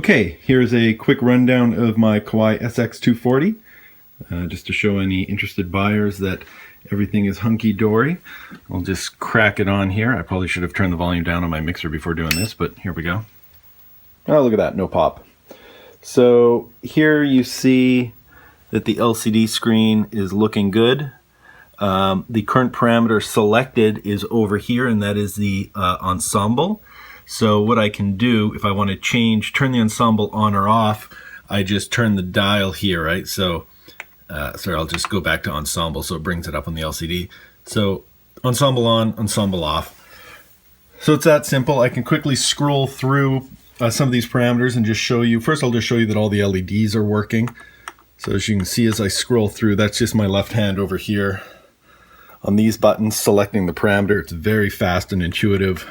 Okay, here's a quick rundown of my Kawai SX240, just to show any interested buyers that everything is hunky-dory. I'll just crack it on here. I probably should have turned the volume down on my mixer before doing this, but here we go. Oh, look at that, no pop. So here you see that the LCD screen is looking good. The current parameter selected is over here, and that is the ensemble. So what I can do, if I want to turn the ensemble on or off, I just turn the dial here, right? So, sorry, I'll just go back to ensemble so it brings it up on the LCD. So ensemble on, ensemble off. So it's that simple. I can quickly scroll through some of these parameters and just show you. First, I'll just show you that all the LEDs are working. So as you can see, as I scroll through, that's just my left hand over here on these buttons selecting the parameter. It's very fast and intuitive.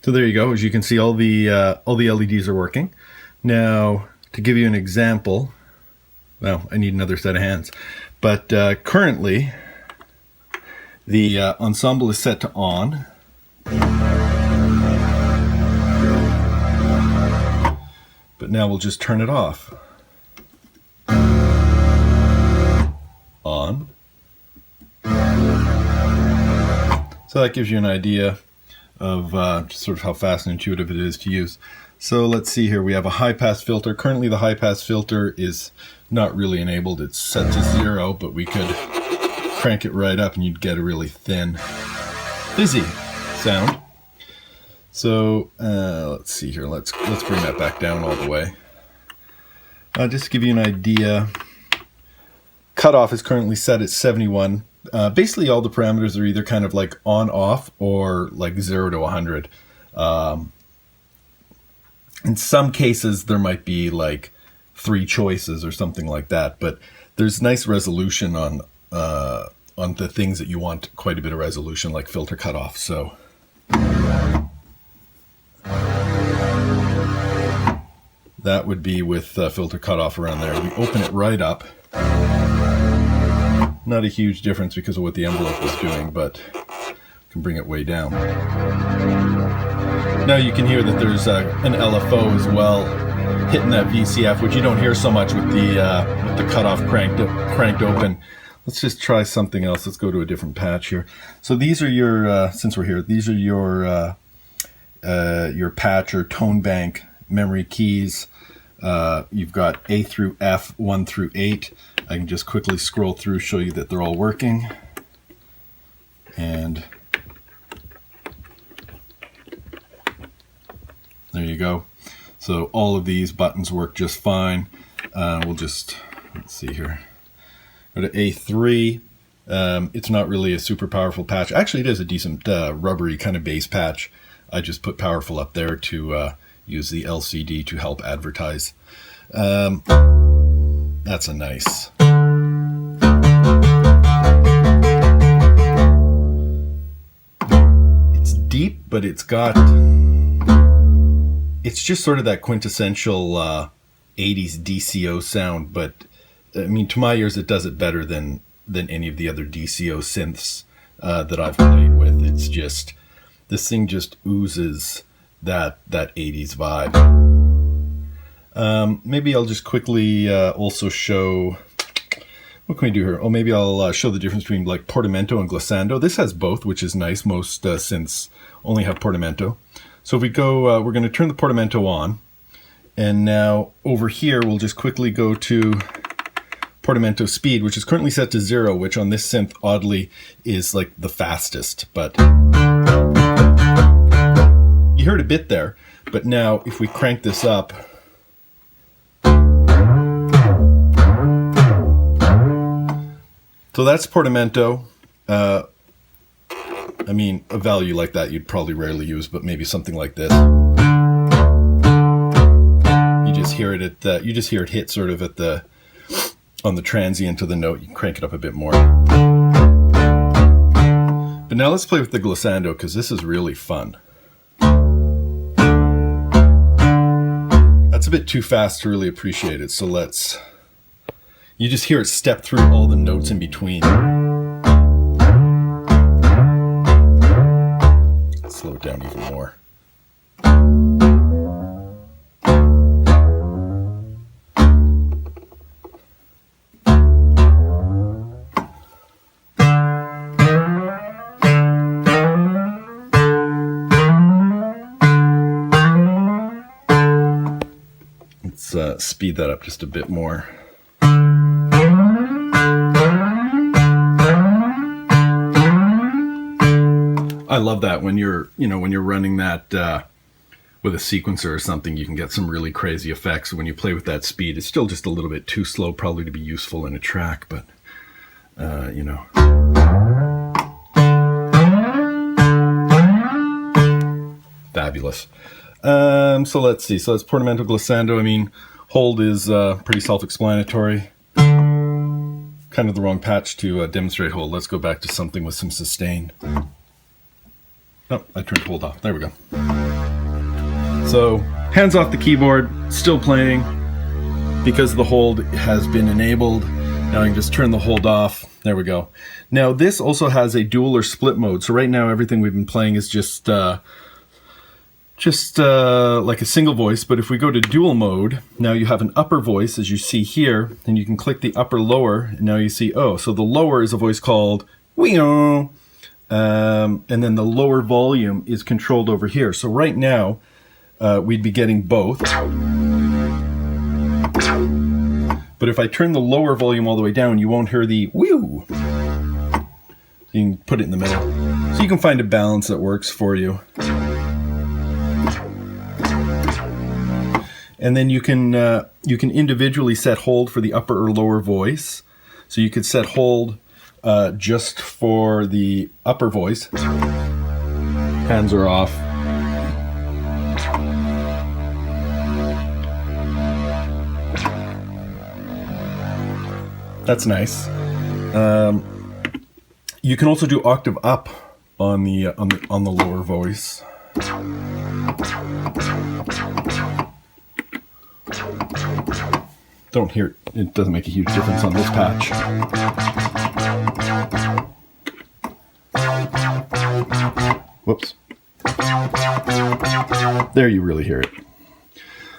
So there you go. As you can see, all the LEDs are working. Now, to give you an example, well, I need another set of hands. But currently, the ensemble is set to on. But now we'll just turn it off. On. So that gives you an idea of sort of how fast and intuitive it is to use. So let's see here, we have a high pass filter. Currently the high pass filter is not really enabled, it's set to 0, but we could crank it right up and you'd get a really thin, fizzy sound. So let's see here, let's bring that back down all the way. Just to give you an idea, cutoff is currently set at 71. Basically all the parameters are either kind of like on off or like 0 to 100. In some cases there might be like 3 choices or something like that, but there's nice resolution on the things that you want quite a bit of resolution, like filter cutoff. So that would be with filter cutoff around there. We open it right up. Not a huge difference because of what the envelope is doing, but can bring it way down. Now you can hear that there's an LFO as well hitting that VCF, which you don't hear so much with the cutoff cranked open. Let's just try something else. Let's go to a different patch here. So these are your, since we're here, these are your patch or tone bank memory keys. You've got A through F, 1 through 8. I can just quickly scroll through, show you that they're all working. And there you go. So all of these buttons work just fine. We'll just, let's see here. Go to A3. It's not really a super powerful patch. Actually, it is a decent rubbery kind of bass patch. I just put powerful up there to use the LCD to help advertise. That's a nice. It's deep, but it's just sort of that quintessential 80s DCO sound, but I mean, to my ears, it does it better than any of the other DCO synths that I've played with. It's just, this thing just oozes that 80s vibe. Maybe I'll just quickly also show, what can we do here? Oh, maybe I'll show the difference between like portamento and glissando. This has both, which is nice. Most synths only have portamento. So if we go, we're going to turn the portamento on. And now over here, we'll just quickly go to portamento speed, which is currently set to 0, which on this synth, oddly, is like the fastest. But you heard a bit there. But now if we crank this up, so that's portamento. I mean, a value like that you'd probably rarely use, but maybe something like this. You just hear it hit sort of at on the transient of the note. You can crank it up a bit more. But now let's play with the glissando, because this is really fun. That's a bit too fast to really appreciate it, so you just hear it step through all the notes in between. slow it down even more. Let's speed that up just a bit more. I love that when you're running that with a sequencer or something, you can get some really crazy effects. When you play with that speed, it's still just a little bit too slow probably to be useful in a track, but you know. Fabulous. So let's see. So that's portamento glissando. I mean, hold is pretty self-explanatory. Kind of the wrong patch to demonstrate hold. Let's go back to something with some sustain. Oh, I turned hold off. There we go. So, hands off the keyboard, still playing. Because the hold has been enabled, now I can just turn the hold off. There we go. Now, this also has a dual or split mode. So right now, everything we've been playing is just like a single voice. But if we go to dual mode, now you have an upper voice, as you see here. And you can click the upper lower, and now you see, oh, so the lower is a voice called wee-oh. And then the lower volume is controlled over here. So right now, we'd be getting both. But if I turn the lower volume all the way down, you won't hear the whew. So you can put it in the middle. So you can find a balance that works for you. And then you can individually set hold for the upper or lower voice. So you could set hold just for the upper voice. Hands are off. That's nice. You can also do octave up on the lower voice. Don't hear it. It doesn't make a huge difference on this patch. Whoops. There you really hear it.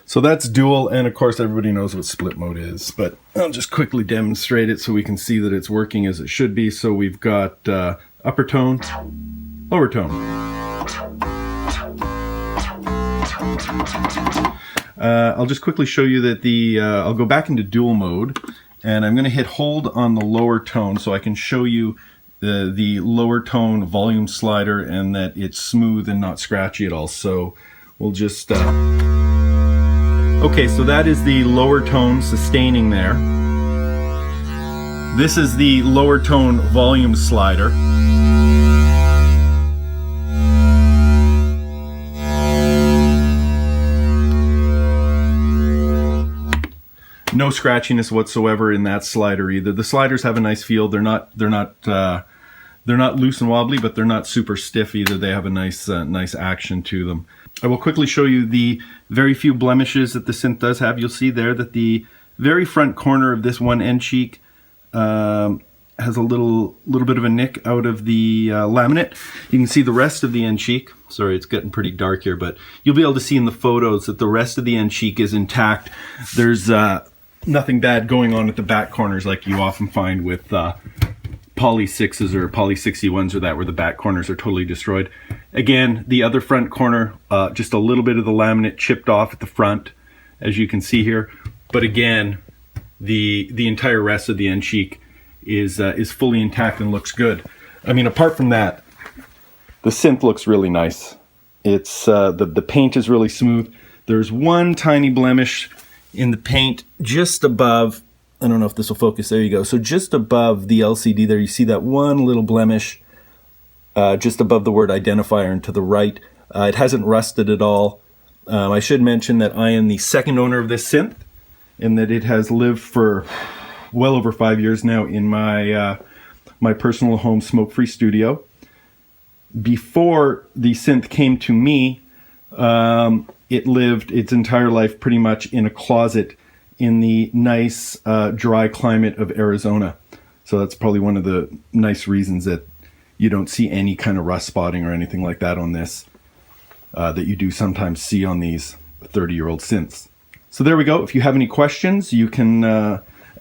So that's dual, and of course everybody knows what split mode is, but I'll just quickly demonstrate it so we can see that it's working as it should be. So we've got upper tone, lower tone. I'll just quickly show you that I'll go back into dual mode, and I'm going to hit hold on the lower tone so I can show you the lower tone volume slider and that it's smooth and not scratchy at all. So we'll just... Okay, so that is the lower tone sustaining there. This is the lower tone volume slider. No scratchiness whatsoever in that slider either. The sliders have a nice feel. They're not loose and wobbly, but they're not super stiff either. They have a nice action to them. I will quickly show you the very few blemishes that the synth does have. You'll see there that the very front corner of this one end cheek has a little bit of a nick out of the laminate. You can see the rest of the end cheek. Sorry, it's getting pretty dark here, but you'll be able to see in the photos that the rest of the end cheek is intact. There's nothing bad going on at the back corners like you often find with Poly 6s or Poly 61s or that, where the back corners are totally destroyed. Again, the other front corner, just a little bit of the laminate chipped off at the front, as you can see here. But again, the entire rest of the end cheek is fully intact and looks good. I mean, apart from that, the synth looks really nice. It's the paint is really smooth. There's one tiny blemish in the paint just above. I don't know if this will focus. There you go. So just above the LCD there, you see that one little blemish just above the word identifier and to the right. It hasn't rusted at all. I should mention that I am the second owner of this synth, and that it has lived for well over 5 years now in my my personal home smoke-free studio. Before the synth came to me, it lived its entire life pretty much in a closet in the nice dry climate of Arizona. So that's probably one of the nice reasons that you don't see any kind of rust spotting or anything like that on this. that you do sometimes see on these 30-year-old synths. So there we go. If you have any questions, you can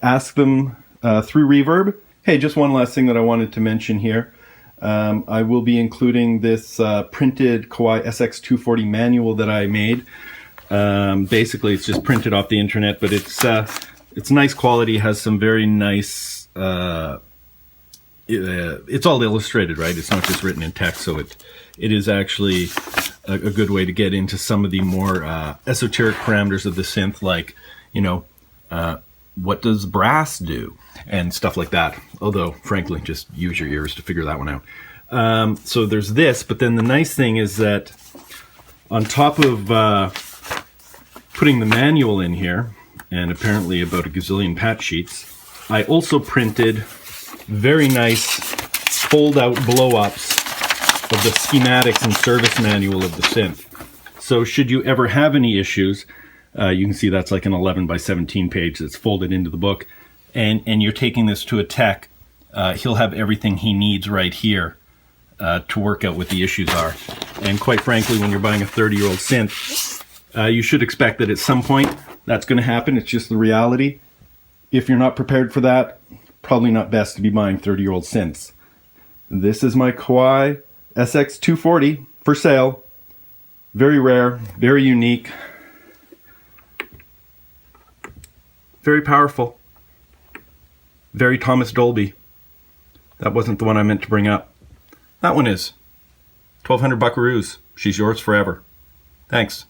ask them through Reverb. Hey, just one last thing that I wanted to mention here. I will be including this printed Kawai SX240 manual that I made. Basically, it's just printed off the internet, but it's nice quality, has some very nice... it's all illustrated, right? It's not just written in text, so it is actually a good way to get into some of the more esoteric parameters of the synth, like, you know, what does brass do? And stuff like that. Although, frankly, just use your ears to figure that one out. So there's this, but then the nice thing is that on top of putting the manual in here, and apparently about a gazillion patch sheets, I also printed very nice fold-out blow-ups of the schematics and service manual of the synth. So should you ever have any issues, you can see that's like an 11 by 17 page that's folded into the book, and you're taking this to a tech, he'll have everything he needs right here to work out what the issues are. And quite frankly, when you're buying a 30-year-old synth, you should expect that at some point that's going to happen. It's just the reality. If you're not prepared for that, probably not best to be buying 30-year-old synths. This is my Kawai SX240 for sale. Very rare, very unique, very powerful, very Thomas Dolby. That wasn't the one I meant to bring up. That one is. 1,200 buckaroos. She's yours forever. Thanks.